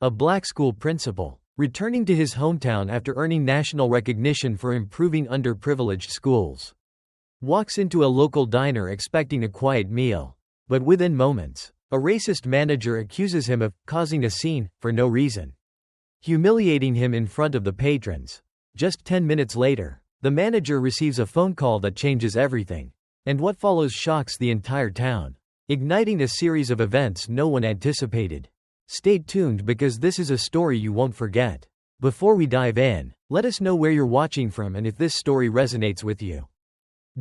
a black school principal, returning to his hometown after earning national recognition for improving underprivileged schools. Walks into a local diner expecting a quiet meal. But within moments, a racist manager accuses him of causing a scene for no reason, humiliating him in front of the patrons. Just 10 minutes later, the manager receives a phone call that changes everything. And what follows shocks the entire town, igniting a series of events no one anticipated. Stay tuned because this is a story you won't forget. Before we dive in, let us know where you're watching from and if this story resonates with you.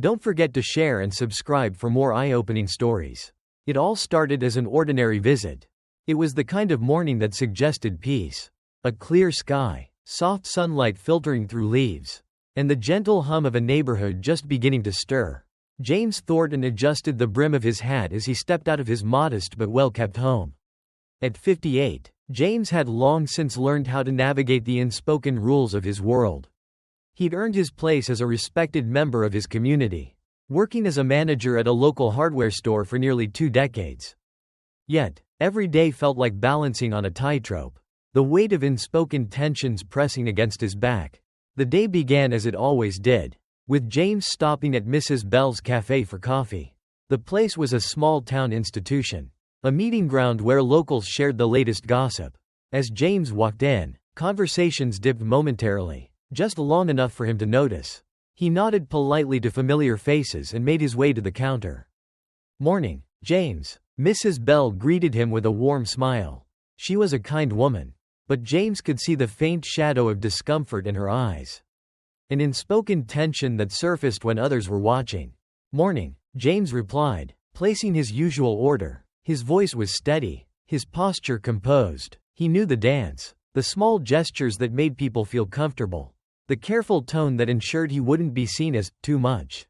Don't forget to share and subscribe for more eye-opening stories. It all started as an ordinary visit. It was the kind of morning that suggested peace. A clear sky, soft sunlight filtering through leaves, and the gentle hum of a neighborhood just beginning to stir. James Thornton adjusted the brim of his hat as he stepped out of his modest but well-kept home. At 58, James had long since learned how to navigate the unspoken rules of his world. He'd earned his place as a respected member of his community, working as a manager at a local hardware store for nearly 2 decades. Yet, every day felt like balancing on a tightrope, the weight of unspoken tensions pressing against his back. The day began as it always did, with James stopping at Mrs. Bell's cafe for coffee. The place was a small-town institution, a meeting ground where locals shared the latest gossip. As James walked in, conversations dipped momentarily, just long enough for him to notice. He nodded politely to familiar faces and made his way to the counter. "Morning, James." Mrs. Bell greeted him with a warm smile. She was a kind woman, but James could see the faint shadow of discomfort in her eyes, an unspoken tension that surfaced when others were watching. "Morning," James replied, placing his usual order. His voice was steady, his posture composed. He knew the dance, the small gestures that made people feel comfortable, the careful tone that ensured he wouldn't be seen as too much.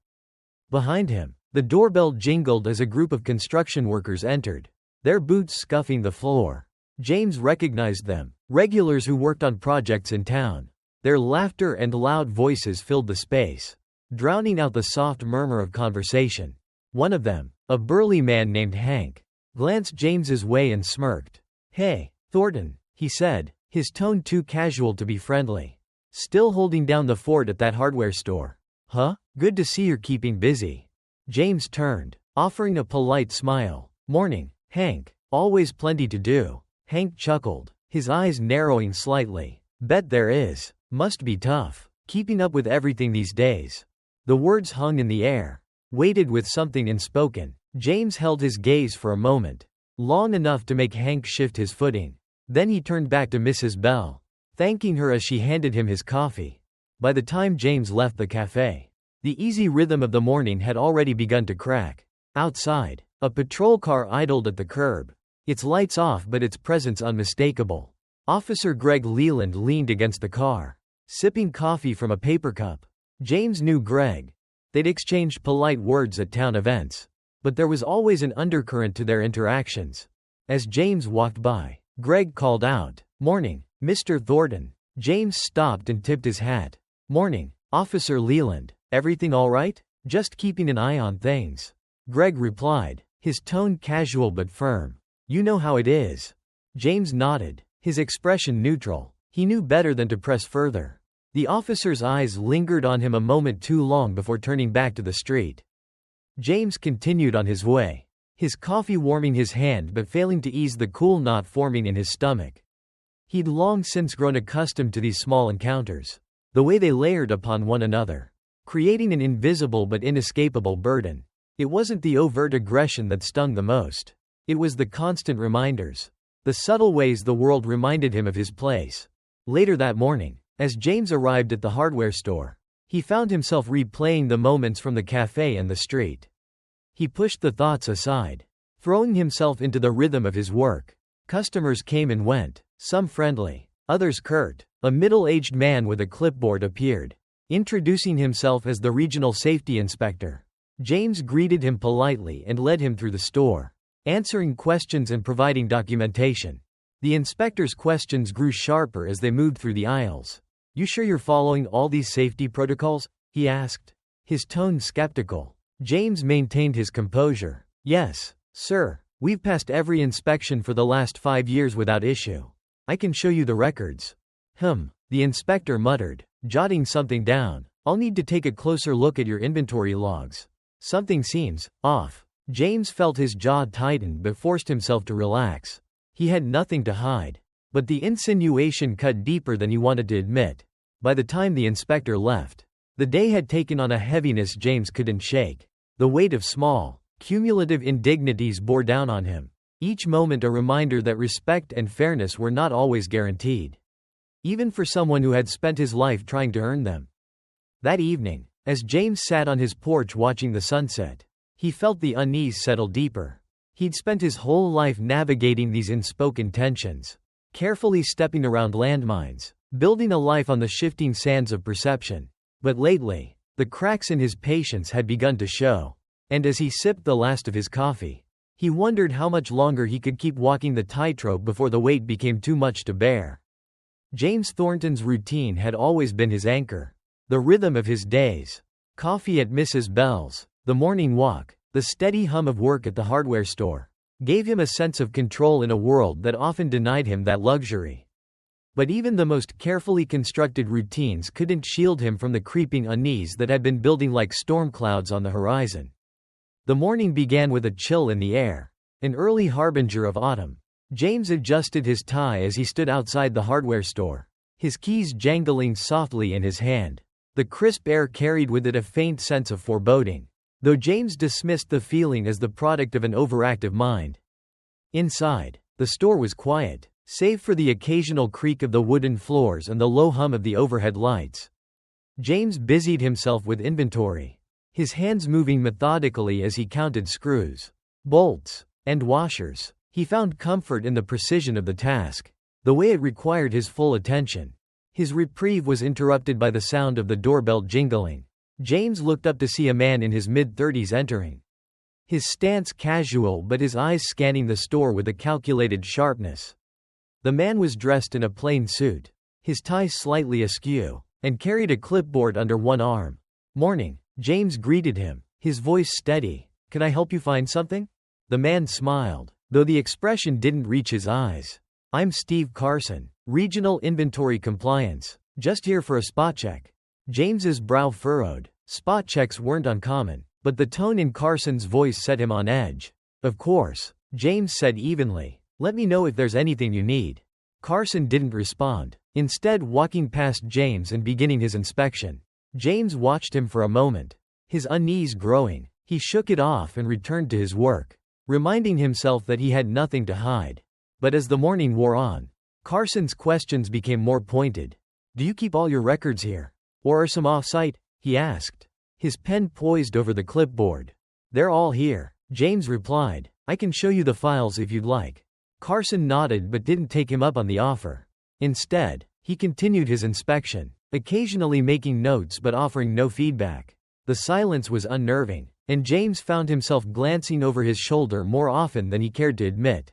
Behind him, the doorbell jingled as a group of construction workers entered, their boots scuffing the floor. James recognized them, regulars who worked on projects in town. Their laughter and loud voices filled the space, drowning out the soft murmur of conversation. One of them, a burly man named Hank, glanced James's way and smirked. "Hey, Thornton," he said, his tone too casual to be friendly. "Still holding down the fort at that hardware store, huh? Good to see you're keeping busy." James turned, offering a polite smile. "Morning, Hank. Always plenty to do." Hank chuckled, his eyes narrowing slightly. "Bet there is. Must be tough, keeping up with everything these days." The words hung in the air, weighted with something unspoken. James held his gaze for a moment, long enough to make Hank shift his footing. Then he turned back to Mrs. Bell, thanking her as she handed him his coffee. By the time James left the cafe, the easy rhythm of the morning had already begun to crack. Outside, a patrol car idled at the curb, its lights off but its presence unmistakable. Officer Greg Leland leaned against the car, sipping coffee from a paper cup. James knew Greg. They'd exchanged polite words at town events, but there was always an undercurrent to their interactions. As James walked by, Greg called out, "Morning, Mr. Thornton." James stopped and tipped his hat. "Morning, Officer Leland. Everything all right?" "Just keeping an eye on things," Greg replied, his tone casual but firm. "You know how it is." James nodded, his expression neutral. He knew better than to press further. The officer's eyes lingered on him a moment too long before turning back to the street. James continued on his way, his coffee warming his hand but failing to ease the cool knot forming in his stomach. He'd long since grown accustomed to these small encounters, the way they layered upon one another, creating an invisible but inescapable burden. It wasn't the overt aggression that stung the most. It was the constant reminders, the subtle ways the world reminded him of his place. Later that morning, as James arrived at the hardware store, he found himself replaying the moments from the cafe and the street. He pushed the thoughts aside, throwing himself into the rhythm of his work. Customers came and went, some friendly, others curt. A middle-aged man with a clipboard appeared, introducing himself as the regional safety inspector. James greeted him politely and led him through the store, answering questions and providing documentation. The inspector's questions grew sharper as they moved through the aisles. "You sure you're following all these safety protocols?" he asked, his tone skeptical. James maintained his composure. "Yes, sir. We've passed every inspection for the last 5 years without issue." I can show you the records. The inspector muttered, jotting something down. I'll need to take a closer look at your inventory logs. Something seems off. James felt his jaw tighten but forced himself to relax. He had nothing to hide. But the insinuation cut deeper than he wanted to admit. By the time the inspector left, the day had taken on a heaviness James couldn't shake. The weight of small, cumulative indignities bore down on him, each moment a reminder that respect and fairness were not always guaranteed, even for someone who had spent his life trying to earn them. That evening, as James sat on his porch watching the sunset, he felt the unease settle deeper. He'd spent his whole life navigating these unspoken tensions, carefully stepping around landmines, building a life on the shifting sands of perception. But lately, the cracks in his patience had begun to show, and as he sipped the last of his coffee, he wondered how much longer he could keep walking the tightrope before the weight became too much to bear. James Thornton's routine had always been his anchor, the rhythm of his days. Coffee at Mrs. Bell's, the morning walk, the steady hum of work at the hardware store, gave him a sense of control in a world that often denied him that luxury. But even the most carefully constructed routines couldn't shield him from the creeping unease that had been building like storm clouds on the horizon. The morning began with a chill in the air, an early harbinger of autumn. James adjusted his tie as he stood outside the hardware store, his keys jangling softly in his hand. The crisp air carried with it a faint sense of foreboding, though James dismissed the feeling as the product of an overactive mind. Inside, the store was quiet, save for the occasional creak of the wooden floors and the low hum of the overhead lights. James busied himself with inventory, his hands moving methodically as he counted screws, bolts, and washers. He found comfort in the precision of the task, the way it required his full attention. His reprieve was interrupted by the sound of the doorbell jingling. James looked up to see a man in his mid-30s entering. His stance casual but his eyes scanning the store with a calculated sharpness. The man was dressed in a plain suit, his tie slightly askew, and carried a clipboard under one arm. "Morning," James greeted him, his voice steady. "Can I help you find something?" The man smiled, though the expression didn't reach his eyes. "I'm Steve Carson, Regional Inventory Compliance, just here for a spot check." James's brow furrowed. Spot checks weren't uncommon, but the tone in Carson's voice set him on edge. "Of course," James said evenly. "Let me know if there's anything you need." Carson didn't respond, instead walking past James and beginning his inspection. James watched him for a moment, his unease growing. He shook it off and returned to his work, reminding himself that he had nothing to hide. But as the morning wore on, Carson's questions became more pointed. "Do you keep all your records here? Or are some off-site?" he asked, his pen poised over the clipboard. "They're all here," James replied. "I can show you the files if you'd like." Carson nodded but didn't take him up on the offer. Instead, he continued his inspection, occasionally making notes but offering no feedback. The silence was unnerving, and James found himself glancing over his shoulder more often than he cared to admit.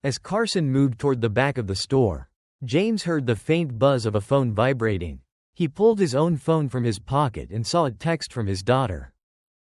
As Carson moved toward the back of the store, James heard the faint buzz of a phone vibrating. He pulled his own phone from his pocket and saw a text from his daughter.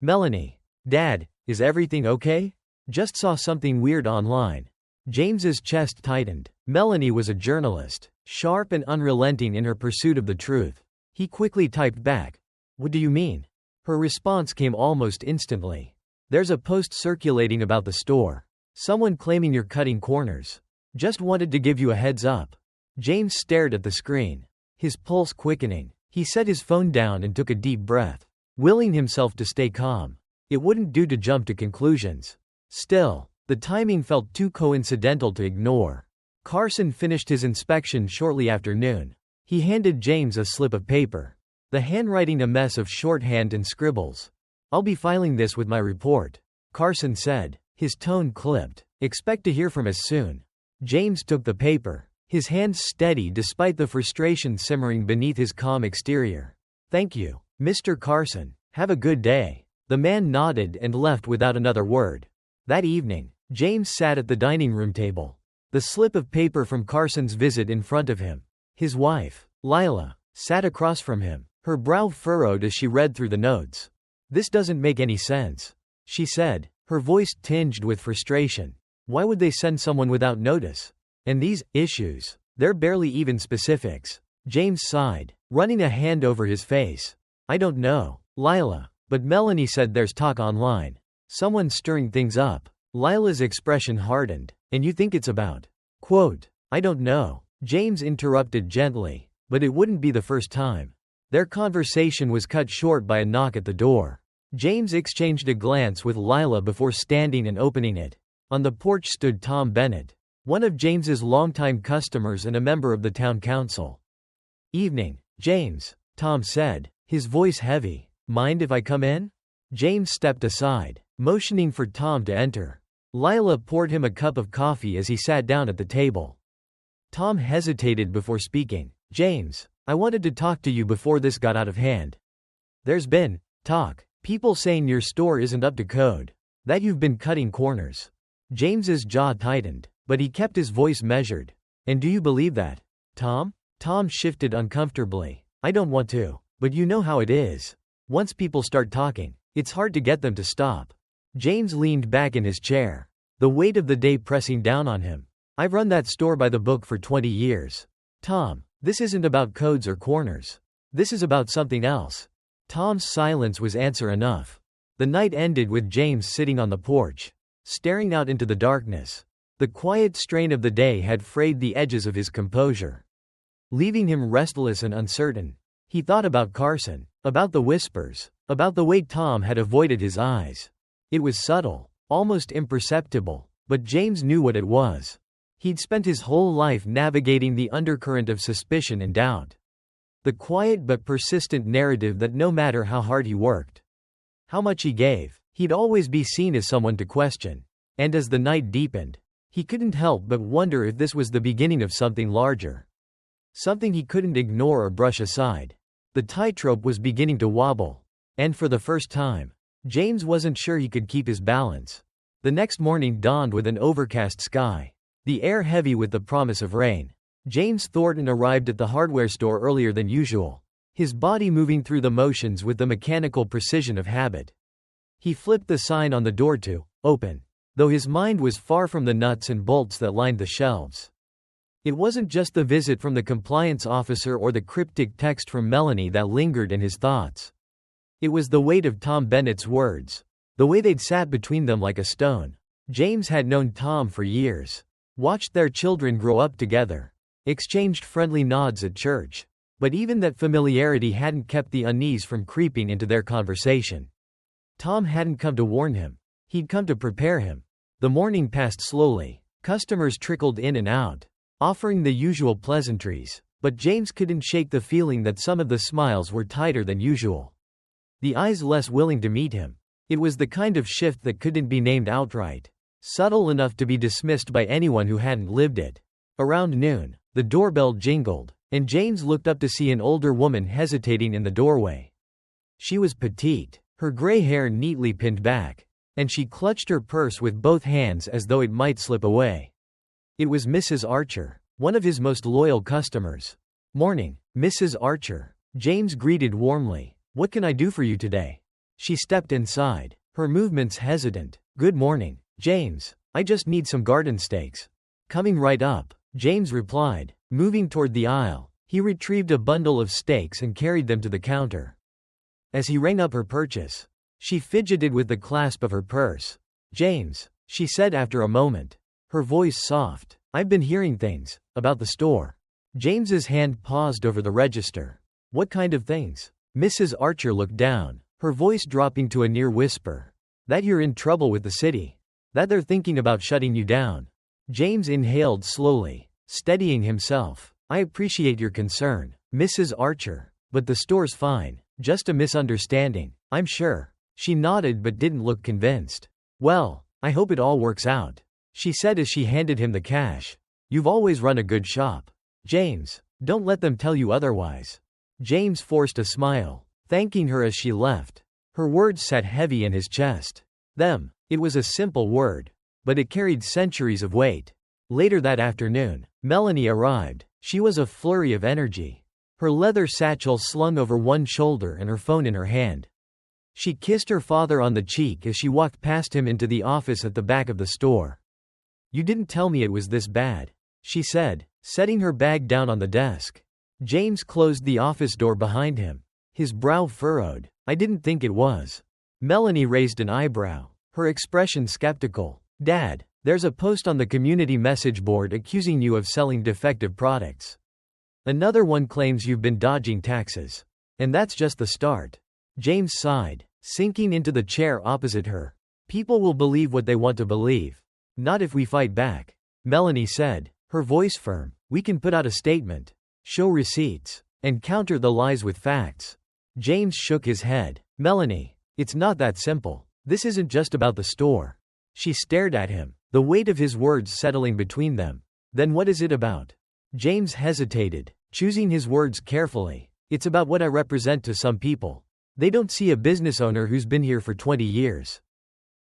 "Melanie. Dad, is everything okay? Just saw something weird online." James's chest tightened. Melanie was a journalist, sharp and unrelenting in her pursuit of the truth. He quickly typed back, "What do you mean?" Her response came almost instantly. "There's a post circulating about the store. Someone claiming you're cutting corners. Just wanted to give you a heads up." James stared at the screen, his pulse quickening. He set his phone down and took a deep breath, willing himself to stay calm. It wouldn't do to jump to conclusions. Still, the timing felt too coincidental to ignore. Carson finished his inspection shortly after noon. He handed James a slip of paper, the handwriting a mess of shorthand and scribbles. "I'll be filing this with my report," Carson said, his tone clipped. "Expect to hear from us soon." James took the paper, his hands steady despite the frustration simmering beneath his calm exterior. "Thank you, Mr. Carson. Have a good day." The man nodded and left without another word. That evening, James sat at the dining room table, the slip of paper from Carson's visit in front of him. His wife, Lila, sat across from him, her brow furrowed as she read through the notes. "This doesn't make any sense," she said, her voice tinged with frustration. "Why would they send someone without notice? And these issues, They're barely even specifics. James sighed, running a hand over his face. I don't know, Lila, but Melanie said there's talk online. Someone's stirring things up. Lila's expression hardened. And you think it's about? Quote, I don't know. James interrupted gently, but it wouldn't be the first time. Their conversation was cut short by a knock at the door. James exchanged a glance with Lila before standing and opening it. On the porch stood Tom Bennett, one of James's longtime customers and a member of the town council. Evening, James, Tom said, his voice heavy. Mind if I come in? James stepped aside, motioning for Tom to enter. Lila poured him a cup of coffee as he sat down at the table. Tom hesitated before speaking. James, I wanted to talk to you before this got out of hand. There's been talk. People saying your store isn't up to code. That you've been cutting corners. James's jaw tightened, but he kept his voice measured. And do you believe that, Tom? Tom shifted uncomfortably. I don't want to, but you know how it is. Once people start talking, it's hard to get them to stop. James leaned back in his chair, the weight of the day pressing down on him. I've run that store by the book for 20 years. Tom, this isn't about codes or corners. This is about something else. Tom's silence was answer enough. The night ended with James sitting on the porch, staring out into the darkness. The quiet strain of the day had frayed the edges of his composure, leaving him restless and uncertain. He thought about Carson, about the whispers, about the way Tom had avoided his eyes. It was subtle, almost imperceptible, but James knew what it was. He'd spent his whole life navigating the undercurrent of suspicion and doubt. The quiet but persistent narrative that no matter how hard he worked, how much he gave, he'd always be seen as someone to question. And as the night deepened, he couldn't help but wonder if this was the beginning of something larger. Something he couldn't ignore or brush aside. The tightrope was beginning to wobble. And for the first time, James wasn't sure he could keep his balance. The next morning dawned with an overcast sky, the air heavy with the promise of rain. James Thornton arrived at the hardware store earlier than usual, his body moving through the motions with the mechanical precision of habit. He flipped the sign on the door to open, though his mind was far from the nuts and bolts that lined the shelves. It wasn't just the visit from the compliance officer or the cryptic text from Melanie that lingered in his thoughts. It was the weight of Tom Bennett's words, the way they'd sat between them like a stone. James had known Tom for years, watched their children grow up together, exchanged friendly nods at church. But even that familiarity hadn't kept the unease from creeping into their conversation. Tom hadn't come to warn him. He'd come to prepare him. The morning passed slowly. Customers trickled in and out, offering the usual pleasantries, but James couldn't shake the feeling that some of the smiles were tighter than usual. The eyes less willing to meet him. It was the kind of shift that couldn't be named outright, subtle enough to be dismissed by anyone who hadn't lived it. Around noon, the doorbell jingled, and James looked up to see an older woman hesitating in the doorway. She was petite, her gray hair neatly pinned back, and she clutched her purse with both hands as though it might slip away. It was Mrs. Archer, one of his most loyal customers. Morning, Mrs. Archer. James greeted warmly. What can I do for you today? She stepped inside, her movements hesitant. Good morning, James. I just need some garden stakes. Coming right up, James replied. Moving toward the aisle, he retrieved a bundle of stakes and carried them to the counter. As he rang up her purchase, she fidgeted with the clasp of her purse. James, she said after a moment, her voice soft. I've been hearing things about the store. James's hand paused over the register. What kind of things? Mrs. Archer looked down, her voice dropping to a near whisper. That you're in trouble with the city. That they're thinking about shutting you down. James inhaled slowly, steadying himself. I appreciate your concern, Mrs. Archer, but the store's fine. Just a misunderstanding, I'm sure. She nodded but didn't look convinced. Well, I hope it all works out, she said as she handed him the cash. You've always run a good shop, James. Don't let them tell you otherwise. James forced a smile, thanking her as she left. Her words sat heavy in his chest. Them. It was a simple word, but it carried centuries of weight. Later that afternoon, Melanie arrived. She was a flurry of energy, her leather satchel slung over one shoulder and her phone in her hand. She kissed her father on the cheek as she walked past him into the office at the back of the store. You didn't tell me it was this bad, she said, setting her bag down on the desk. James closed the office door behind him. His brow furrowed. I didn't think it was. Melanie raised an eyebrow, her expression skeptical. Dad, there's a post on the community message board accusing you of selling defective products. Another one claims you've been dodging taxes. And that's just the start. James sighed, sinking into the chair opposite her. People will believe what they want to believe. Not if we fight back. Melanie said, her voice firm. We can put out a statement, show receipts, and counter the lies with facts. James shook his head. Melanie, it's not that simple. This isn't just about the store. She stared at him, the weight of his words settling between them. Then what is it about? James hesitated, choosing his words carefully. It's about what I represent to some people. They don't see a business owner who's been here for 20 years.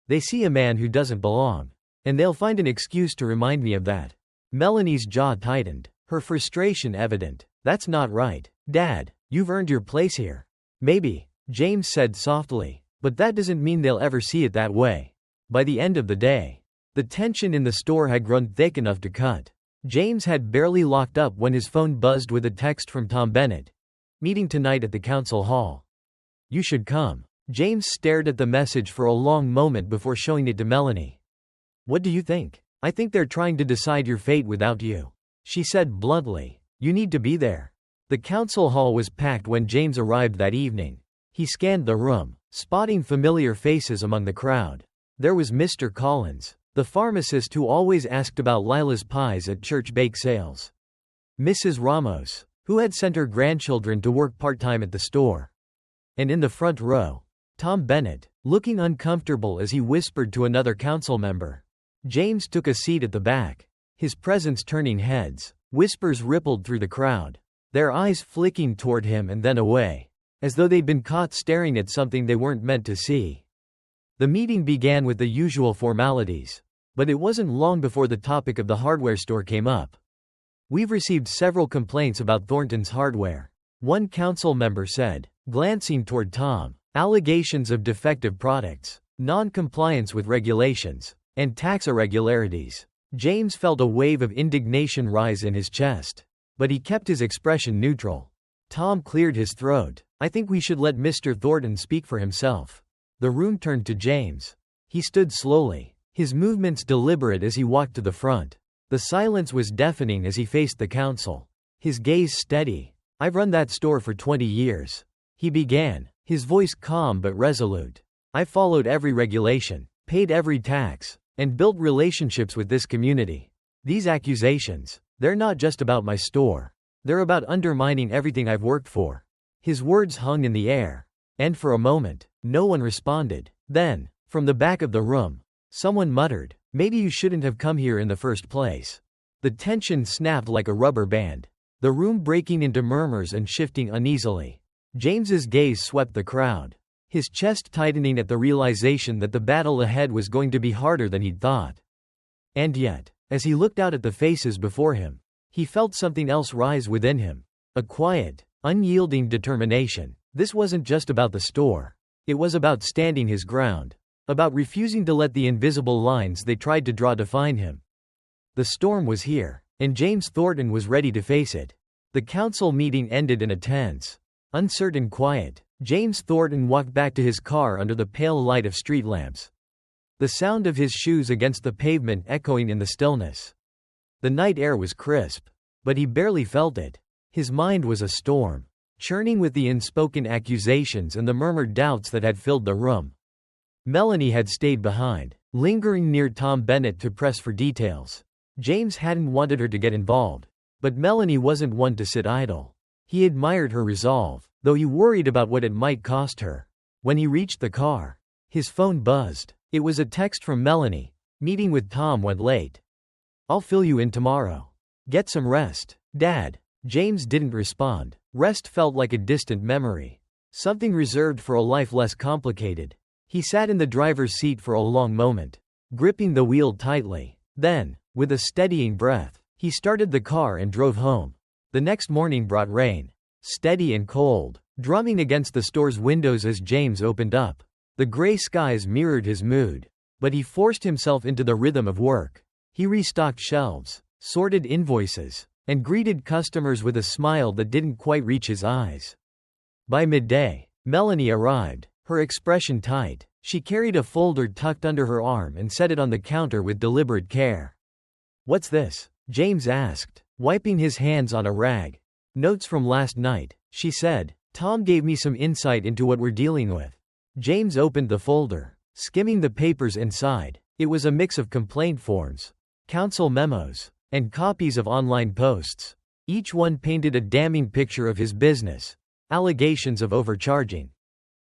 They see a man who doesn't belong. And they'll find an excuse to remind me of that. Melanie's jaw tightened, her frustration evident. That's not right. Dad, you've earned your place here. Maybe, James said softly, but that doesn't mean they'll ever see it that way. By the end of the day, the tension in the store had grown thick enough to cut. James had barely locked up when his phone buzzed with a text from Tom Bennett. Meeting tonight at the council hall. You should come. James stared at the message for a long moment before showing it to Melanie. What do you think? I think they're trying to decide your fate without you. She said bluntly. You need to be there. The council hall was packed when James arrived that evening. He scanned the room, spotting familiar faces among the crowd. There was Mr. Collins, the pharmacist who always asked about Lila's pies at church bake sales. Mrs. Ramos, who had sent her grandchildren to work part-time at the store. And in the front row, Tom Bennett, looking uncomfortable as he whispered to another council member. James took a seat at the back, his presence turning heads. Whispers rippled through the crowd, their eyes flicking toward him and then away, as though they'd been caught staring at something they weren't meant to see. The meeting began with the usual formalities, but it wasn't long before the topic of the hardware store came up. We've received several complaints about Thornton's hardware, one council member said, glancing toward Tom. Allegations of defective products, non-compliance with regulations, and tax irregularities. James felt a wave of indignation rise in his chest. But he kept his expression neutral. Tom cleared his throat. I think we should let Mr. Thornton speak for himself. The room turned to James. He stood slowly, his movements deliberate as he walked to the front. The silence was deafening as he faced the council. His gaze steady. I've run that store for 20 years. He began, his voice calm but resolute. I've followed every regulation, paid every tax, and built relationships with this community. These accusations, they're not just about my store. They're about undermining everything I've worked for. His words hung in the air. And for a moment, no one responded. Then, from the back of the room, someone muttered, maybe you shouldn't have come here in the first place. The tension snapped like a rubber band, the room breaking into murmurs and shifting uneasily. James's gaze swept the crowd, his chest tightening at the realization that the battle ahead was going to be harder than he'd thought. And yet, as he looked out at the faces before him, he felt something else rise within him. A quiet, unyielding determination. This wasn't just about the store. It was about standing his ground. About refusing to let the invisible lines they tried to draw define him. The storm was here, and James Thornton was ready to face it. The council meeting ended in a tense, uncertain quiet. James Thornton walked back to his car under the pale light of street lamps. The sound of his shoes against the pavement echoing in the stillness. The night air was crisp, but he barely felt it. His mind was a storm, churning with the unspoken accusations and the murmured doubts that had filled the room. Melanie had stayed behind, lingering near Tom Bennett to press for details. James hadn't wanted her to get involved, but Melanie wasn't one to sit idle. He admired her resolve, though he worried about what it might cost her. When he reached the car, his phone buzzed. It was a text from Melanie. Meeting with Tom went late. I'll fill you in tomorrow. Get some rest, Dad. James didn't respond. Rest felt like a distant memory, something reserved for a life less complicated. He sat in the driver's seat for a long moment, gripping the wheel tightly. Then, with a steadying breath, he started the car and drove home. The next morning brought rain, steady and cold, drumming against the store's windows as James opened up. The gray skies mirrored his mood, but he forced himself into the rhythm of work. He restocked shelves, sorted invoices, and greeted customers with a smile that didn't quite reach his eyes. By midday, Melanie arrived, her expression tight. She carried a folder tucked under her arm and set it on the counter with deliberate care. "What's this?" James asked, wiping his hands on a rag. "Notes from last night," she said. "Tom gave me some insight into what we're dealing with." James opened the folder, skimming the papers inside. It was a mix of complaint forms, council memos, and copies of online posts. Each one painted a damning picture of his business. Allegations of overcharging,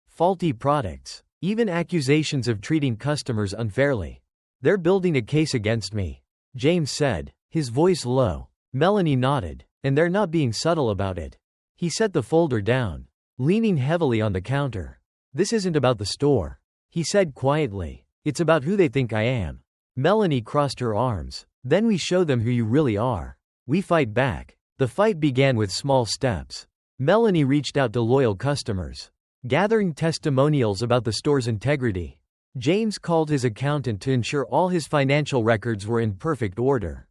faulty products, even accusations of treating customers unfairly. "They're building a case against me," James said, his voice low. Melanie nodded. "And they're not being subtle about it." He set the folder down, leaning heavily on the counter. "This isn't about the store," he said quietly. "It's about who they think I am." Melanie crossed her arms. "Then we show them who you really are. We fight back." The fight began with small steps. Melanie reached out to loyal customers, gathering testimonials about the store's integrity. James called his accountant to ensure all his financial records were in perfect order.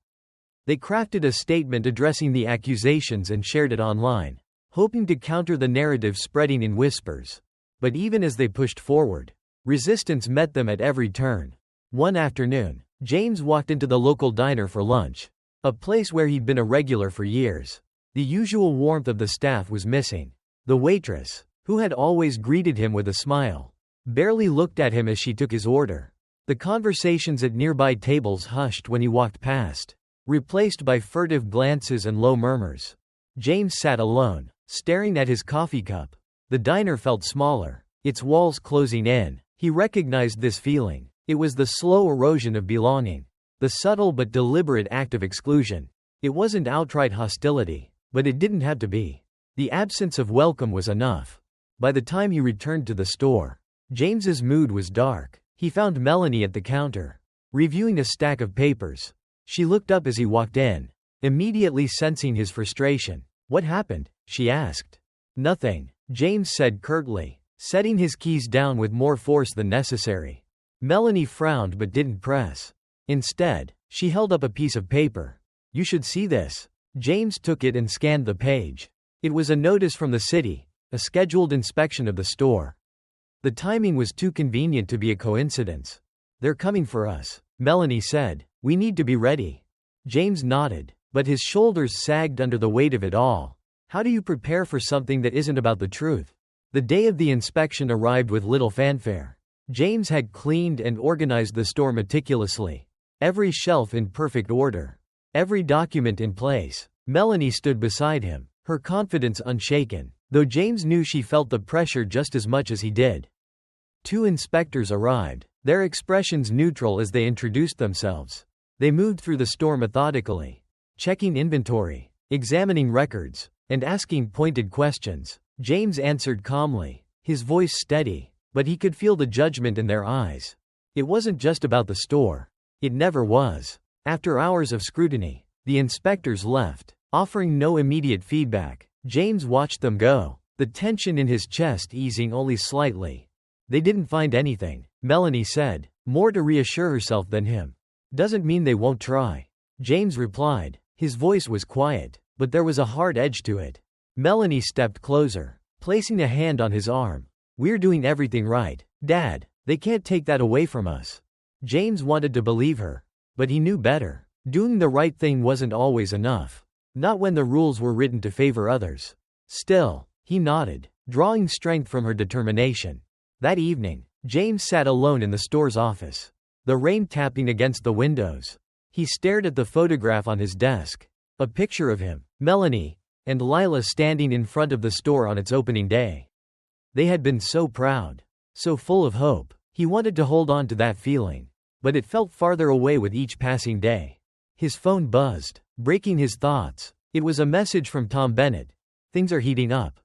They crafted a statement addressing the accusations and shared it online, hoping to counter the narrative spreading in whispers. But even as they pushed forward, resistance met them at every turn. One afternoon, James walked into the local diner for lunch, a place where he'd been a regular for years. The usual warmth of the staff was missing. The waitress, who had always greeted him with a smile, barely looked at him as she took his order. The conversations at nearby tables hushed when he walked past, replaced by furtive glances and low murmurs. James sat alone, staring at his coffee cup. The diner felt smaller, its walls closing in. He recognized this feeling. It was the slow erosion of belonging, the subtle but deliberate act of exclusion. It wasn't outright hostility, but it didn't have to be. The absence of welcome was enough. By the time he returned to the store, James's mood was dark. He found Melanie at the counter, reviewing a stack of papers. She looked up as he walked in, immediately sensing his frustration. "What happened?" she asked. "Nothing," James said curtly, setting his keys down with more force than necessary. Melanie frowned but didn't press. Instead, she held up a piece of paper. "You should see this." James took it and scanned the page. It was a notice from the city, a scheduled inspection of the store. The timing was too convenient to be a coincidence. "They're coming for us," Melanie said. "We need to be ready." James nodded, but his shoulders sagged under the weight of it all. How do you prepare for something that isn't about the truth? The day of the inspection arrived with little fanfare. James had cleaned and organized the store meticulously, every shelf in perfect order, every document in place. Melanie stood beside him, her confidence unshaken, though James knew she felt the pressure just as much as he did. Two inspectors arrived, their expressions neutral as they introduced themselves. They moved through the store methodically, checking inventory, examining records, and asking pointed questions. James answered calmly, his voice steady, but he could feel the judgment in their eyes. It wasn't just about the store. It never was. After hours of scrutiny, the inspectors left, offering no immediate feedback. James watched them go, the tension in his chest easing only slightly. "They didn't find anything," Melanie said, more to reassure herself than him. "Doesn't mean they won't try," James replied. His voice was quiet, but there was a hard edge to it. Melanie stepped closer, placing a hand on his arm. "We're doing everything right, Dad. They can't take that away from us." James wanted to believe her, but he knew better. Doing the right thing wasn't always enough. Not when the rules were written to favor others. Still, he nodded, drawing strength from her determination. That evening, James sat alone in the store's office, the rain tapping against the windows. He stared at the photograph on his desk, a picture of him, Melanie, and Lila standing in front of the store on its opening day. They had been so proud, so full of hope. He wanted to hold on to that feeling, but it felt farther away with each passing day. His phone buzzed, breaking his thoughts. It was a message from Tom Bennett. "Things are heating up.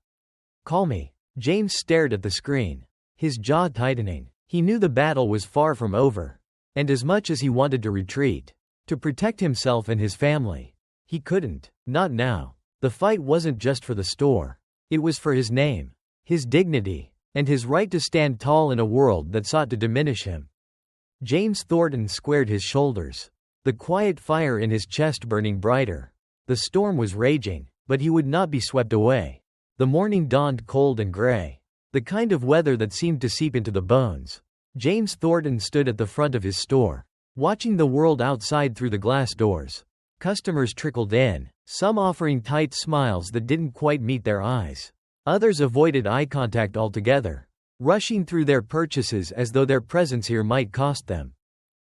Call me." James stared at the screen, his jaw tightening. He knew the battle was far from over, and as much as he wanted to retreat, to protect himself and his family, he couldn't. Not now. The fight wasn't just for the store. It was for his name, his dignity, and his right to stand tall in a world that sought to diminish him. James Thornton squared his shoulders. the quiet fire in his chest burning brighter. The storm was raging, but he would not be swept away. The morning dawned cold and gray, the kind of weather that seemed to seep into the bones. James Thornton stood at the front of his store, watching the world outside through the glass doors. Customers trickled in, some offering tight smiles that didn't quite meet their eyes. Others avoided eye contact altogether, rushing through their purchases as though their presence here might cost them.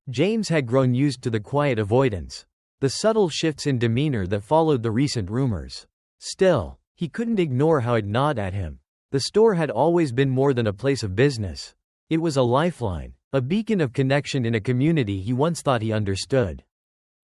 James had grown used to the quiet avoidance, the subtle shifts in demeanor that followed the recent rumors. Still, he couldn't ignore how it gnawed at him. The store had always been more than a place of business. It was a lifeline, a beacon of connection in a community he once thought he understood.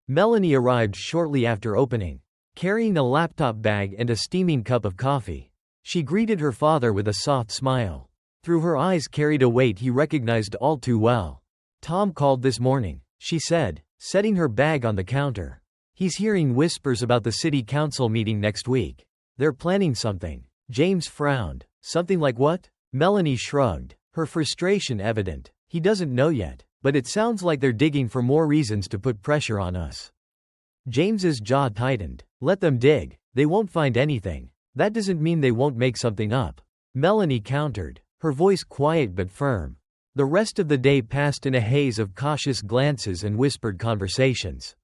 Melanie arrived shortly after opening, carrying a laptop bag and a steaming cup of coffee. She greeted her father with a soft smile. Through her eyes carried a weight he recognized all too well. "Tom called this morning," she said, setting her bag on the counter. "He's hearing whispers about the city council meeting next week. They're planning something." James frowned. "Something like what?" Melanie shrugged, her frustration evident. "He doesn't know yet, but it sounds like they're digging for more reasons to put pressure on us." James's jaw tightened. "Let them dig. They won't find anything. That doesn't mean they won't make something up," Melanie countered, her voice quiet but firm. The rest of the day passed in a haze of cautious glances and whispered conversations.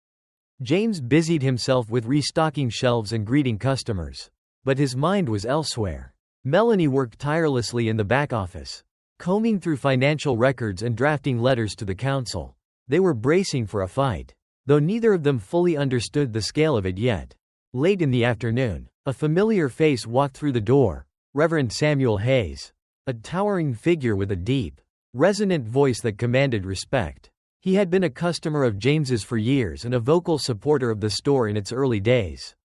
James busied himself with restocking shelves and greeting customers. But his mind was elsewhere. Melanie worked tirelessly in the back office, combing through financial records and drafting letters to the council. They were bracing for a fight, though neither of them fully understood the scale of it yet. Late in the afternoon, a familiar face walked through the door, Reverend Samuel Hayes, a towering figure with a deep, resonant voice that commanded respect. He had been a customer of James's for years and a vocal supporter of the store in its early days.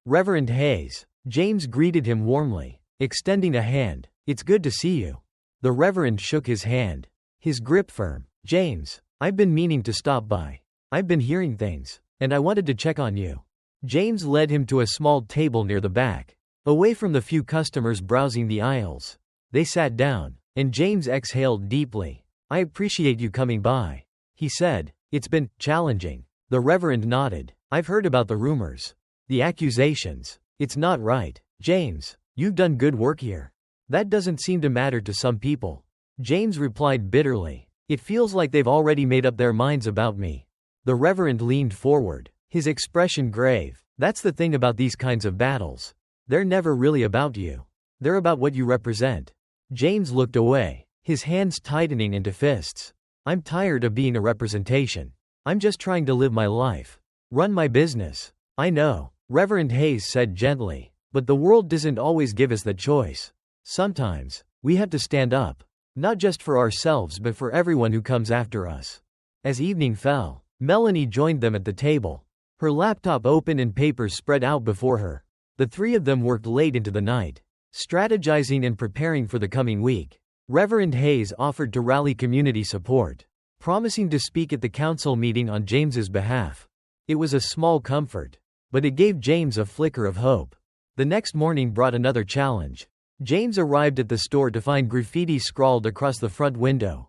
"Reverend Hayes," James greeted him warmly, extending a hand. "It's good to see you." The Reverend shook his hand, his grip firm. "James, I've been meaning to stop by. I've been hearing things, and I wanted to check on you." James led him to a small table near the back, away from the few customers browsing the aisles. They sat down, and James exhaled deeply. "I appreciate you coming by," he said. "It's been challenging." The Reverend nodded. "I've heard about the rumors, the accusations. It's not right. James, you've done good work here. That doesn't seem to matter to some people." James replied bitterly. "It feels like they've already made up their minds about me." The Reverend leaned forward, his expression grave. "That's the thing about these kinds of battles. They're never really about you. They're about what you represent." James looked away, his hands tightening into fists. "I'm tired of being a representation. I'm just trying to live my life, run my business." "I know," Reverend Hayes said gently, "but the world doesn't always give us that choice. Sometimes, we have to stand up, not just for ourselves but for everyone who comes after us." As evening fell, Melanie joined them at the table, her laptop open and papers spread out before her. The three of them worked late into the night, strategizing and preparing for the coming week. Reverend Hayes offered to rally community support, promising to speak at the council meeting on James's behalf. It was a small comfort, but it gave James a flicker of hope. The next morning brought another challenge. James arrived at the store to find graffiti scrawled across the front window.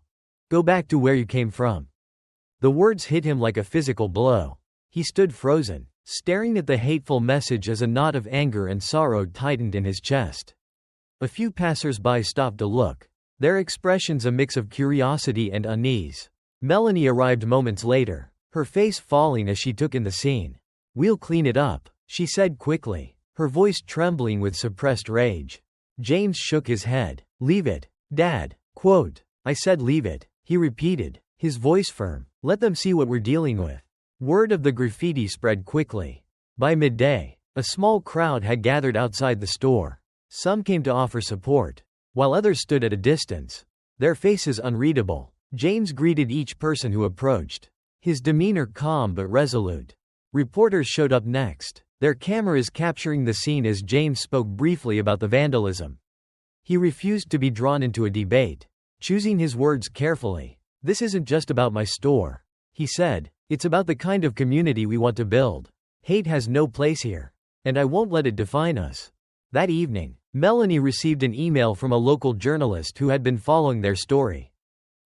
"Go back to where you came from." The words hit him like a physical blow. He stood frozen, staring at the hateful message as a knot of anger and sorrow tightened in his chest. A few passers-by stopped to look, their expressions a mix of curiosity and unease. Melanie arrived moments later, her face falling as she took in the scene. "We'll clean it up," she said quickly, her voice trembling with suppressed rage. James shook his head. "Leave it, Dad." "I said leave it," he repeated, his voice firm. "Let them see what we're dealing with." Word of the graffiti spread quickly. By midday, a small crowd had gathered outside the store. Some came to offer support, while others stood at a distance, their faces unreadable. James greeted each person who approached, his demeanor calm but resolute. Reporters showed up next, their cameras capturing the scene as James spoke briefly about the vandalism. He refused to be drawn into a debate, choosing his words carefully. "This isn't just about my store," he said. "It's about the kind of community we want to build. Hate has no place here, and I won't let it define us." That evening, Melanie received an email from a local journalist who had been following their story.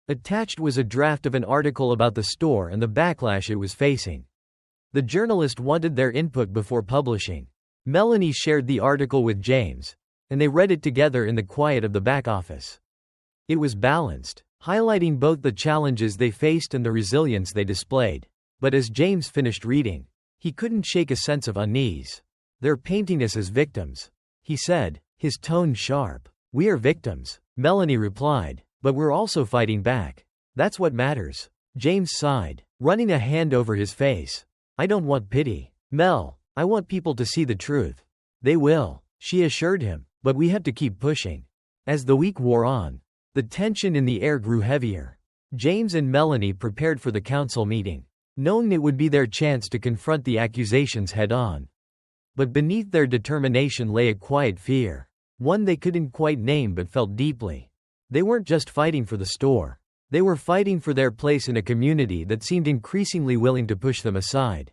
Attached was a draft of an article about the store and the backlash it was facing. The journalist wanted their input before publishing. Melanie shared the article with James, and they read it together in the quiet of the back office. It was balanced, highlighting both the challenges they faced and the resilience they displayed. But as James finished reading, he couldn't shake a sense of unease. "They're painting us as victims," he said, his tone sharp. "We are victims," Melanie replied, "but we're also fighting back. That's what matters." James sighed, running a hand over his face. "I don't want pity, Mel. I want people to see the truth." "They will," she assured him, "but we have to keep pushing." As the week wore on, the tension in the air grew heavier. James and Melanie prepared for the council meeting, knowing it would be their chance to confront the accusations head-on. But beneath their determination lay a quiet fear, one they couldn't quite name but felt deeply. They weren't just fighting for the store. They were fighting for their place in a community that seemed increasingly willing to push them aside.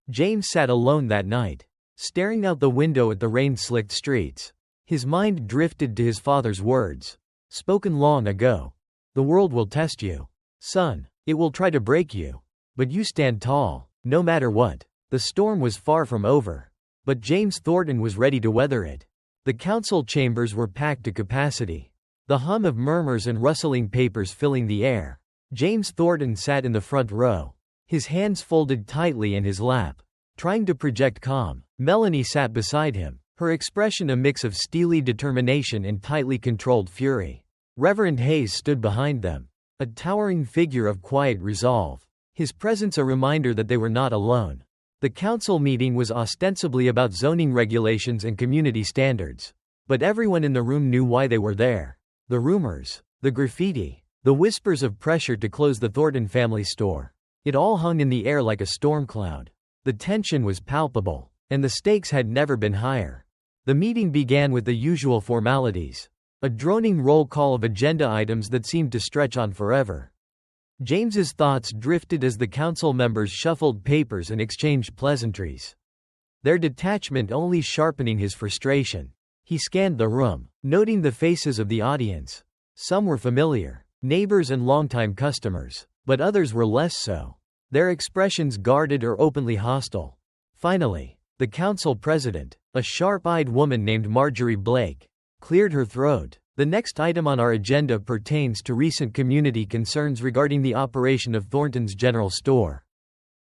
James sat alone that night, staring out the window at the rain-slicked streets. His mind drifted to his father's words, spoken long ago. "The world will test you, son. It will try to break you. But you stand tall, no matter what." The storm was far from over, but James Thornton was ready to weather it. The council chambers were packed to capacity, the hum of murmurs and rustling papers filling the air. James Thornton sat in the front row, his hands folded tightly in his lap, trying to project calm. Melanie sat beside him, her expression a mix of steely determination and tightly controlled fury. Reverend Hayes stood behind them, a towering figure of quiet resolve, his presence a reminder that they were not alone. The council meeting was ostensibly about zoning regulations and community standards, but everyone in the room knew why they were there. The rumors, the graffiti, the whispers of pressure to close the Thornton family store. It all hung in the air like a storm cloud. The tension was palpable, and the stakes had never been higher. The meeting began with the usual formalities, a droning roll call of agenda items that seemed to stretch on forever. James's thoughts drifted as the council members shuffled papers and exchanged pleasantries, their detachment only sharpening his frustration. He scanned the room, noting the faces of the audience. Some were familiar, neighbors and longtime customers, but others were less so, their expressions guarded or openly hostile. Finally, the council president, a sharp-eyed woman named Marjorie Blake, cleared her throat. "The next item on our agenda pertains to recent community concerns regarding the operation of Thornton's General Store,"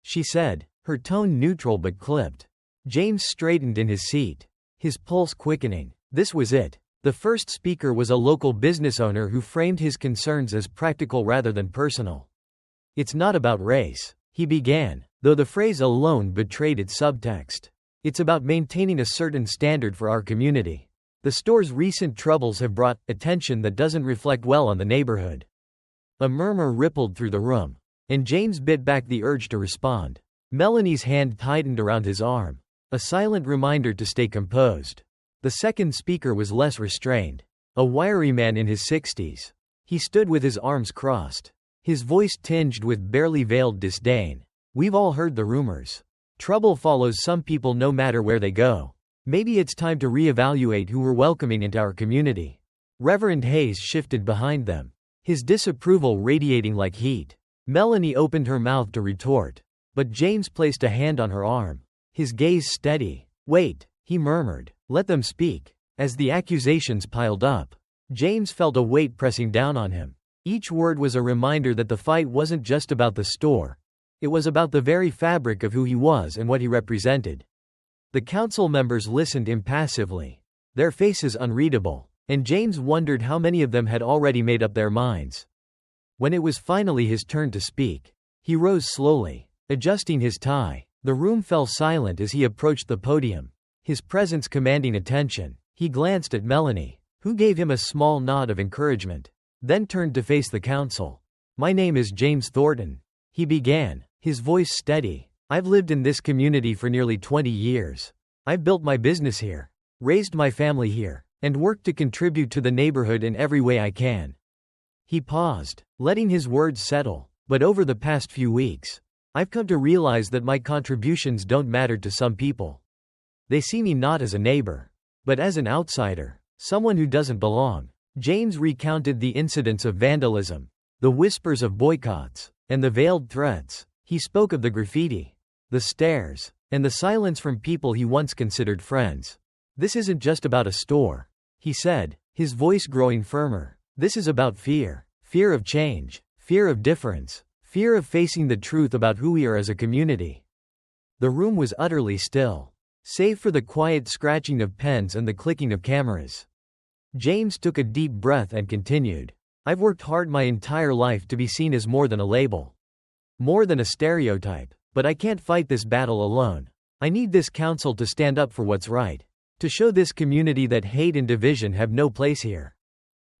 she said, her tone neutral but clipped. James straightened in his seat, his pulse quickening. This was it. The first speaker was a local business owner who framed his concerns as practical rather than personal. "It's not about race," he began, though the phrase alone betrayed its subtext. "It's about maintaining a certain standard for our community. The store's recent troubles have brought attention that doesn't reflect well on the neighborhood." A murmur rippled through the room, and James bit back the urge to respond. Melanie's hand tightened around his arm, a silent reminder to stay composed. The second speaker was less restrained, a wiry man in his 60s. He stood with his arms crossed, his voice tinged with barely veiled disdain. "We've all heard the rumors. Trouble follows some people no matter where they go. Maybe it's time to reevaluate who we're welcoming into our community." Reverend Hayes shifted behind them, his disapproval radiating like heat. Melanie opened her mouth to retort, but James placed a hand on her arm, his gaze steady. "Wait," he murmured, "let them speak." As the accusations piled up, James felt a weight pressing down on him. Each word was a reminder that the fight wasn't just about the store. It was about the very fabric of who he was and what he represented. The council members listened impassively, their faces unreadable, and James wondered how many of them had already made up their minds. When it was finally his turn to speak, he rose slowly, adjusting his tie. The room fell silent as he approached the podium, his presence commanding attention. He glanced at Melanie, who gave him a small nod of encouragement, then turned to face the council. "My name is James Thornton," he began, his voice steady. "I've lived in this community for nearly 20 years. I've built my business here, raised my family here, and worked to contribute to the neighborhood in every way I can." He paused, letting his words settle. "But over the past few weeks, I've come to realize that my contributions don't matter to some people. They see me not as a neighbor, but as an outsider, someone who doesn't belong." James recounted the incidents of vandalism, the whispers of boycotts, and the veiled threats. He spoke of the graffiti, the stares, and the silence from people he once considered friends. This isn't just about a store, he said, his voice growing firmer. This is about fear. Fear of change. Fear of difference. Fear of facing the truth about who we are as a community. The room was utterly still, save for the quiet scratching of pens and the clicking of cameras. James took a deep breath and continued. I've worked hard my entire life to be seen as more than a label. More than a stereotype. But I can't fight this battle alone. I need this council to stand up for what's right. To show this community that hate and division have no place here.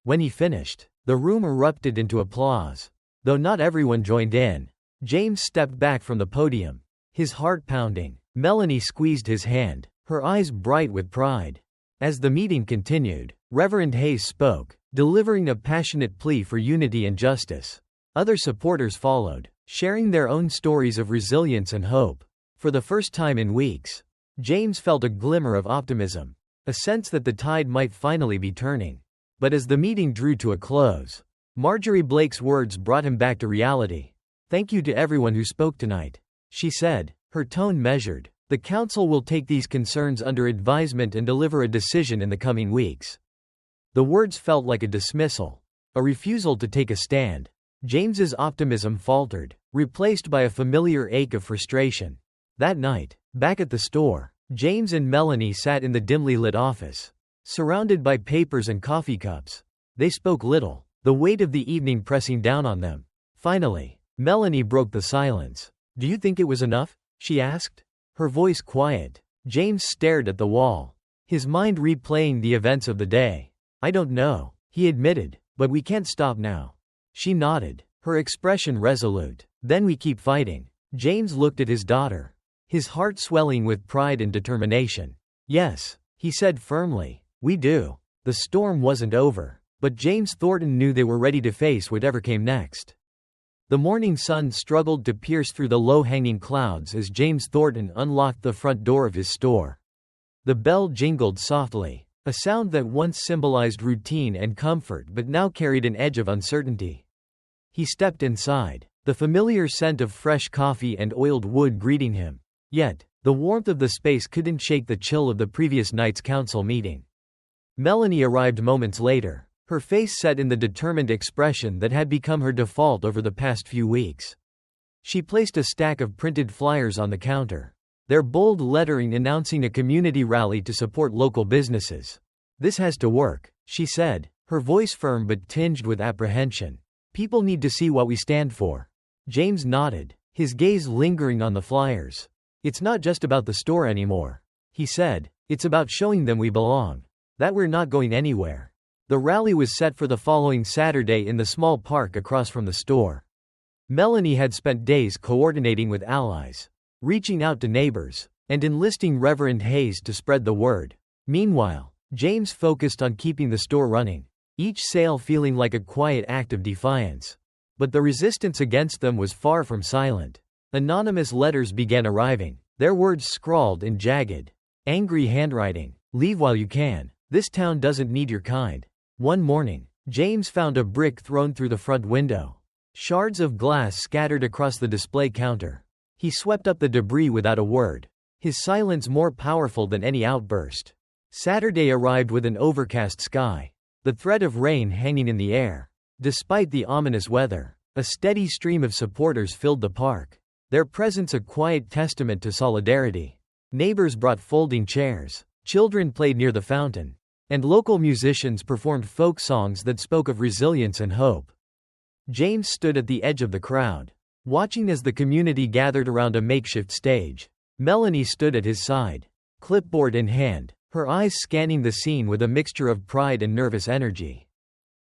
When he finished, the room erupted into applause. Though not everyone joined in. James stepped back from the podium, his heart pounding. Melanie squeezed his hand, her eyes bright with pride. As the meeting continued, Reverend Hayes spoke, delivering a passionate plea for unity and justice. Other supporters followed, sharing their own stories of resilience and hope. For the first time in weeks, James felt a glimmer of optimism, a sense that the tide might finally be turning. But as the meeting drew to a close, Marjorie Blake's words brought him back to reality. Thank you to everyone who spoke tonight, she said, her tone measured. The council will take these concerns under advisement and deliver a decision in the coming weeks. The words felt like a dismissal, a refusal to take a stand. James's optimism faltered, replaced by a familiar ache of frustration. That night, back at the store, James and Melanie sat in the dimly lit office, surrounded by papers and coffee cups. They spoke little, the weight of the evening pressing down on them. Finally, Melanie broke the silence. Do you think it was enough? She asked, her voice quiet. James stared at the wall, his mind replaying the events of the day. I don't know, he admitted, but we can't stop now. She nodded, her expression resolute. Then we keep fighting. James looked at his daughter, his heart swelling with pride and determination. Yes, he said firmly, we do. The storm wasn't over, but James Thornton knew they were ready to face whatever came next. The morning sun struggled to pierce through the low-hanging clouds as James Thornton unlocked the front door of his store. The bell jingled softly, a sound that once symbolized routine and comfort but now carried an edge of uncertainty. He stepped inside, the familiar scent of fresh coffee and oiled wood greeting him. Yet, the warmth of the space couldn't shake the chill of the previous night's council meeting. Melanie arrived moments later, her face set in the determined expression that had become her default over the past few weeks. She placed a stack of printed flyers on the counter, their bold lettering announcing a community rally to support local businesses. This has to work, she said, her voice firm but tinged with apprehension. People need to see what we stand for. James nodded, his gaze lingering on the flyers. It's not just about the store anymore, he said. It's about showing them we belong, that we're not going anywhere. The rally was set for the following Saturday in the small park across from the store. Melanie had spent days coordinating with allies, reaching out to neighbors, and enlisting Reverend Hayes to spread the word. Meanwhile, James focused on keeping the store running, each sale feeling like a quiet act of defiance. But the resistance against them was far from silent. Anonymous letters began arriving, their words scrawled in jagged, angry handwriting. Leave while you can. This town doesn't need your kind. One morning, James found a brick thrown through the front window. Shards of glass scattered across the display counter. He swept up the debris without a word, his silence more powerful than any outburst. Saturday arrived with an overcast sky, the threat of rain hanging in the air. Despite the ominous weather, a steady stream of supporters filled the park, their presence a quiet testament to solidarity. Neighbors brought folding chairs, children played near the fountain, and local musicians performed folk songs that spoke of resilience and hope. James stood at the edge of the crowd, watching as the community gathered around a makeshift stage. Melanie stood at his side, clipboard in hand, her eyes scanning the scene with a mixture of pride and nervous energy.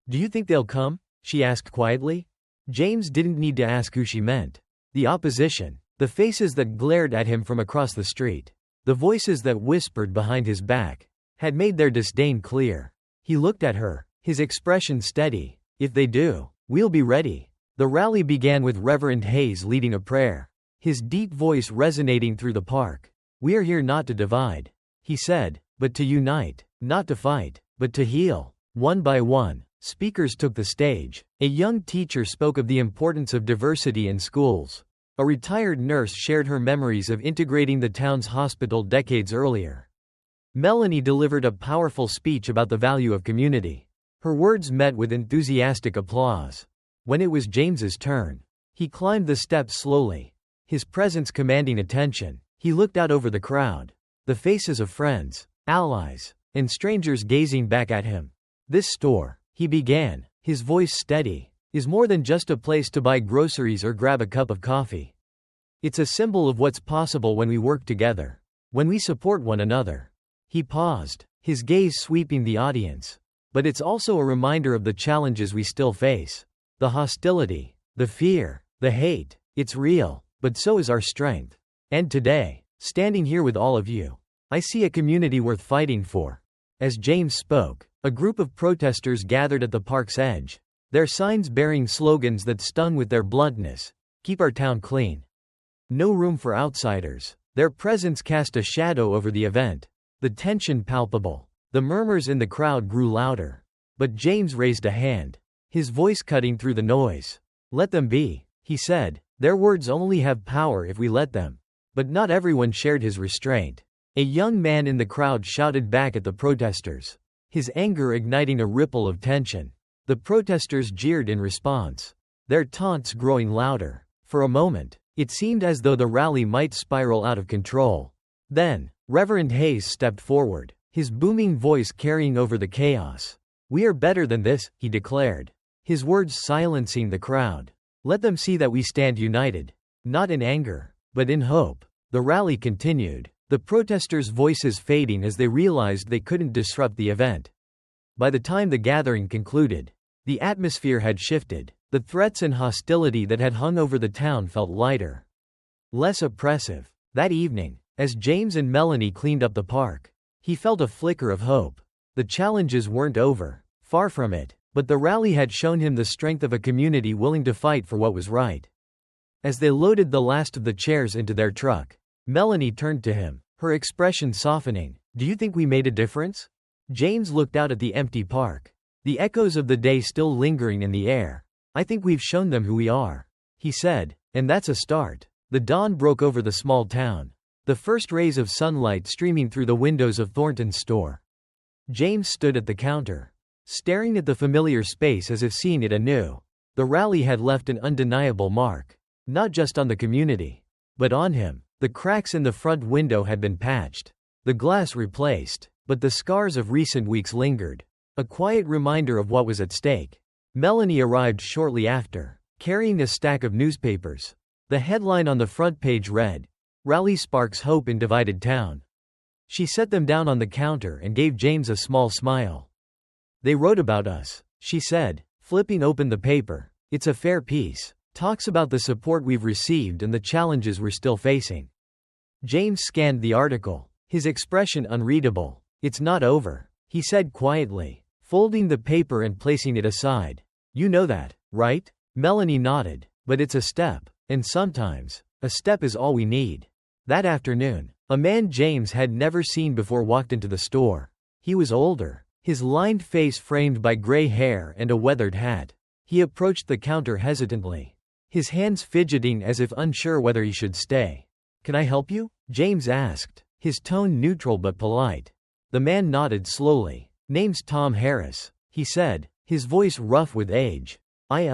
Do you think they'll come? She asked quietly. James didn't need to ask who she meant. The opposition, the faces that glared at him from across the street, the voices that whispered behind his back, had made their disdain clear. He looked at her, his expression steady. If they do, we'll be ready. The rally began with Reverend Hayes leading a prayer, his deep voice resonating through the park. We are here not to divide, he said, but to unite, not to fight, but to heal. One by one, Speakers took the stage. A young teacher spoke of the importance of diversity in schools. A retired nurse shared her memories of integrating the town's hospital decades earlier. Melanie delivered a powerful speech about the value of community. Her words met with enthusiastic applause. When it was James's turn, he climbed the steps slowly, his presence commanding attention. He looked out over the crowd, the faces of friends, allies, and strangers gazing back at him. This store, he began, his voice steady, is more than just a place to buy groceries or grab a cup of coffee. It's a symbol of what's possible when we work together, when we support one another. He paused, his gaze sweeping the audience. But it's also a reminder of the challenges we still face. The hostility, the fear, the hate, it's real, but so is our strength. And today, standing here with all of you, I see a community worth fighting for. As James spoke, a group of protesters gathered at the park's edge, their signs bearing slogans that stung with their bluntness. Keep our town clean. No room for outsiders. Their presence cast a shadow over the event. The tension palpable. The murmurs in the crowd grew louder. But James raised a hand, his voice cutting through the noise. Let them be, he said. Their words only have power if we let them. But not everyone shared his restraint. A young man in the crowd shouted back at the protesters, his anger igniting a ripple of tension. The protesters jeered in response, their taunts growing louder. For a moment, it seemed as though the rally might spiral out of control. Then, Reverend Hayes stepped forward, his booming voice carrying over the chaos. We are better than this, he declared, his words silencing the crowd. Let them see that we stand united, not in anger, but in hope. The rally continued, the protesters' voices fading as they realized they couldn't disrupt the event. By the time the gathering concluded, the atmosphere had shifted. The threats and hostility that had hung over the town felt lighter, less oppressive. That evening, as James and Melanie cleaned up the park, he felt a flicker of hope. The challenges weren't over, far from it, but the rally had shown him the strength of a community willing to fight for what was right. As they loaded the last of the chairs into their truck, Melanie turned to him, her expression softening. Do you think we made a difference? James looked out at the empty park, the echoes of the day still lingering in the air. I think we've shown them who we are, he said, and that's a start. The dawn broke over the small town, the first rays of sunlight streaming through the windows of Thornton's store. James stood at the counter, staring at the familiar space as if seeing it anew. The rally had left an undeniable mark, not just on the community, but on him. The cracks in the front window had been patched, the glass replaced, but the scars of recent weeks lingered, a quiet reminder of what was at stake. Melanie arrived shortly after, carrying a stack of newspapers. The headline on the front page read, Rally Sparks Hope in Divided Town. She set them down on the counter and gave James a small smile. They wrote about us, she said, flipping open the paper. It's a fair piece. Talks about the support we've received and the challenges we're still facing. James scanned the article, his expression unreadable. It's not over, he said quietly, folding the paper and placing it aside. You know that, right? Melanie nodded. But it's a step, and sometimes, a step is all we need. That afternoon, a man James had never seen before walked into the store. He was older, his lined face framed by gray hair and a weathered hat. He approached the counter hesitantly, his hands fidgeting as if unsure whether he should stay. Can I help you? James asked, his tone neutral but polite. The man nodded slowly. Name's Tom Harris, he said, his voice rough with age. I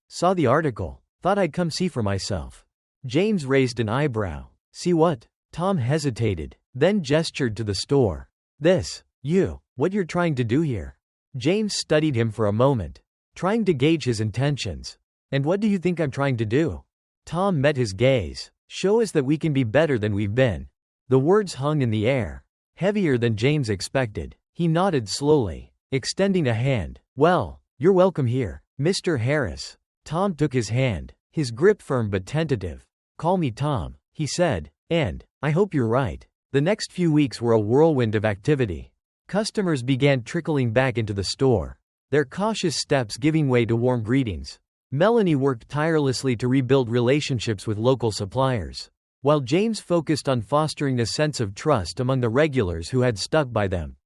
saw the article, thought I'd come see for myself. James raised an eyebrow. See what? Tom hesitated, then gestured to the store. What you're trying to do here? James studied him for a moment, trying to gauge his intentions. And what do you think I'm trying to do? Tom met his gaze. Show us that we can be better than we've been. The words hung in the air, heavier than James expected. He nodded slowly, extending a hand. Well, you're welcome here, Mr. Harris. Tom took his hand, his grip firm but tentative. Call me Tom, he said, and I hope you're right. The next few weeks were a whirlwind of activity. Customers began trickling back into the store, their cautious steps giving way to warm greetings. Melanie worked tirelessly to rebuild relationships with local suppliers, while James focused on fostering a sense of trust among the regulars who had stuck by them.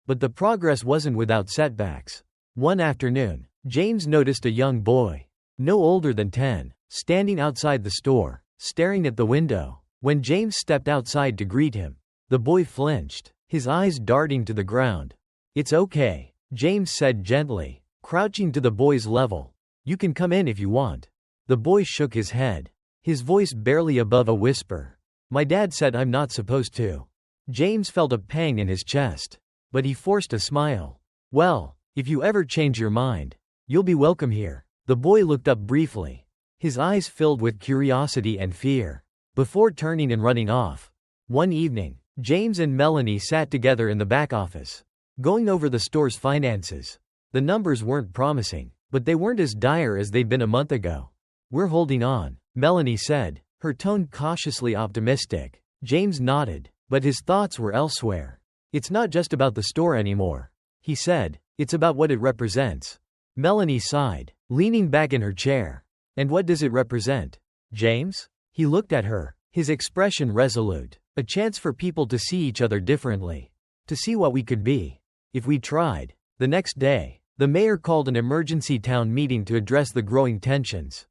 But the progress wasn't without setbacks. One afternoon, James noticed a young boy, no older than 10, standing outside the store, staring at the window. When James stepped outside to greet him, the boy flinched, his eyes darting to the ground. "It's okay," James said gently, crouching to the boy's level. "You can come in if you want." The boy shook his head, his voice barely above a whisper. "My dad said I'm not supposed to." James felt a pang in his chest, but he forced a smile. "Well, if you ever change your mind, you'll be welcome here." The boy looked up briefly, his eyes filled with curiosity and fear, before turning and running off. One evening, James and Melanie sat together in the back office, going over the store's finances. The numbers weren't promising, but they weren't as dire as they'd been a month ago. "We're holding on," Melanie said, her tone cautiously optimistic. James nodded, but his thoughts were elsewhere. "It's not just about the store anymore," he said. "It's about what it represents." Melanie sighed, leaning back in her chair. "And what does it represent, James?" He looked at her, his expression resolute. "A chance for people to see each other differently. To see what we could be, if we tried." The next day, the mayor called an emergency town meeting to address the growing tensions.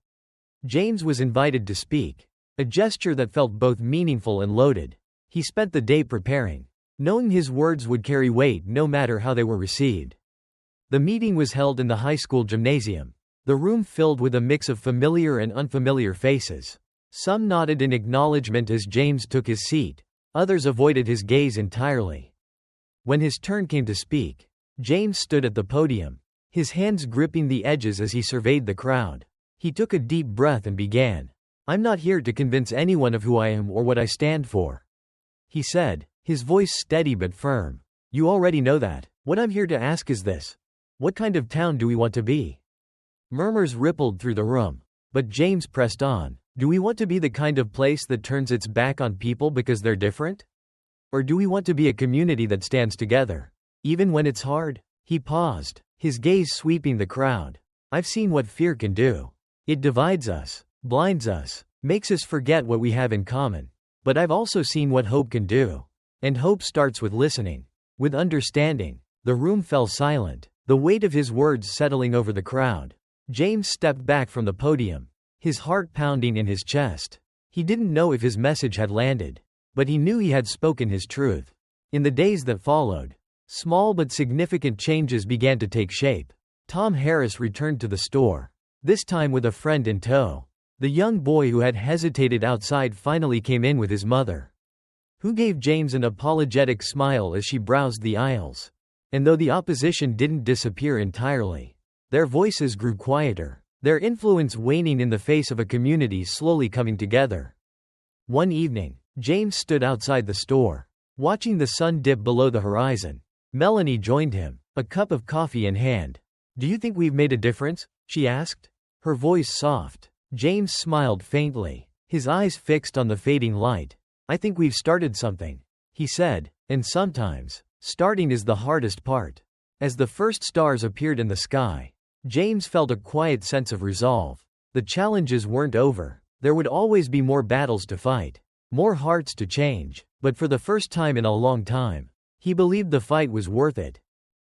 James was invited to speak, a gesture that felt both meaningful and loaded. He spent the day preparing, knowing his words would carry weight no matter how they were received. The meeting was held in the high school gymnasium, the room filled with a mix of familiar and unfamiliar faces. Some nodded in acknowledgement as James took his seat, others avoided his gaze entirely. When his turn came to speak, James stood at the podium, his hands gripping the edges as he surveyed the crowd. He took a deep breath and began. "I'm not here to convince anyone of who I am or what I stand for," he said, his voice steady but firm. "You already know that. What I'm here to ask is this: what kind of town do we want to be?" Murmurs rippled through the room, but James pressed on. "Do we want to be the kind of place that turns its back on people because they're different? Or do we want to be a community that stands together, even when it's hard?" He paused, his gaze sweeping the crowd. "I've seen what fear can do. It divides us, blinds us, makes us forget what we have in common. But I've also seen what hope can do. And hope starts with listening, with understanding." The room fell silent, the weight of his words settling over the crowd. James stepped back from the podium, his heart pounding in his chest. He didn't know if his message had landed, but he knew he had spoken his truth. In the days that followed, small but significant changes began to take shape. Tom Harris returned to the store, this time with a friend in tow. The young boy who had hesitated outside finally came in with his mother, who gave James an apologetic smile as she browsed the aisles. And though the opposition didn't disappear entirely, their voices grew quieter, their influence waning in the face of a community slowly coming together. One evening, James stood outside the store, watching the sun dip below the horizon. Melanie joined him, a cup of coffee in hand. "Do you think we've made a difference?" she asked, her voice soft. James smiled faintly, his eyes fixed on the fading light. "I think we've started something," he said, "and sometimes, starting is the hardest part." As the first stars appeared in the sky, James felt a quiet sense of resolve. The challenges weren't over. There would always be more battles to fight, more hearts to change, but for the first time in a long time, he believed the fight was worth it.